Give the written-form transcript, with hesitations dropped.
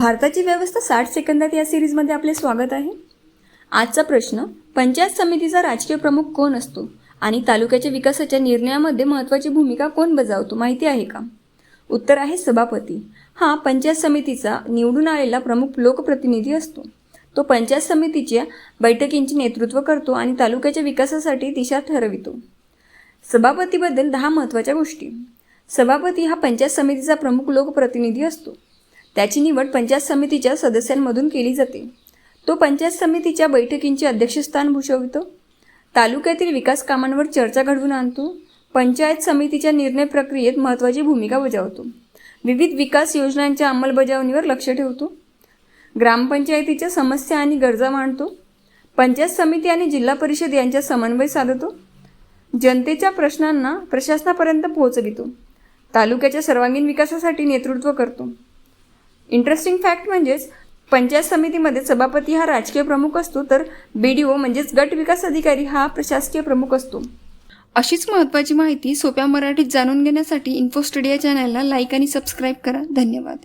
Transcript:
भारताची व्यवस्था 60 सेकंदात या सिरीजमध्ये आपले स्वागत आहे। आजचा प्रश्न, पंचायत समितीचा राजकीय प्रमुख कोण असतो आणि तालुक्याच्या विकासाच्या निर्णयामध्ये महत्त्वाची भूमिका कोण बजावतो माहिती आहे का? उत्तर आहे सभापती। हा पंचायत समितीचा निवडून आलेला प्रमुख लोकप्रतिनिधी असतो। तो पंचायत समितीच्या बैठकींचे नेतृत्व करतो आणि तालुक्याच्या विकासासाठी दिशा ठरवितो। सभापतीबद्दल 10 महत्त्वाच्या गोष्टी। सभापती हा पंचायत समितीचा प्रमुख लोकप्रतिनिधी असतो। त्याची निवड पंचायत समितीच्या सदस्यांमधून केली जाते। तो पंचायत समितीच्या बैठकींचे अध्यक्षस्थान भूषवतो। तालुक्यातील विकास कामांवर चर्चा घडवून आणतो। पंचायत समितीच्या निर्णय प्रक्रियेत महत्त्वाची भूमिका बजावतो। विविध विकास योजनांच्या अंमलबजावणीवर लक्ष ठेवतो। ग्रामपंचायतीच्या समस्या आणि गरजा मांडतो। पंचायत समिती आणि जिल्हा परिषद यांचा समन्वय साधतो। जनतेच्या प्रश्नांना प्रशासनापर्यंत पोहोचवितो। तालुक्याच्या सर्वांगीण विकासासाठी नेतृत्व करतो। इंटरेस्टिंग फॅक्ट म्हणजेच पंचायत समितीमध्ये सभापती हा राजकीय प्रमुख असतो, तर BDO म्हणजेच गट विकास अधिकारी हा प्रशासकीय प्रमुख असतो। अशीच महत्त्वाची माहिती सोप्या मराठीत जाणून घेण्यासाठी इन्फो स्टडी या चॅनलला लाईक आणि सबस्क्राईब करा। धन्यवाद।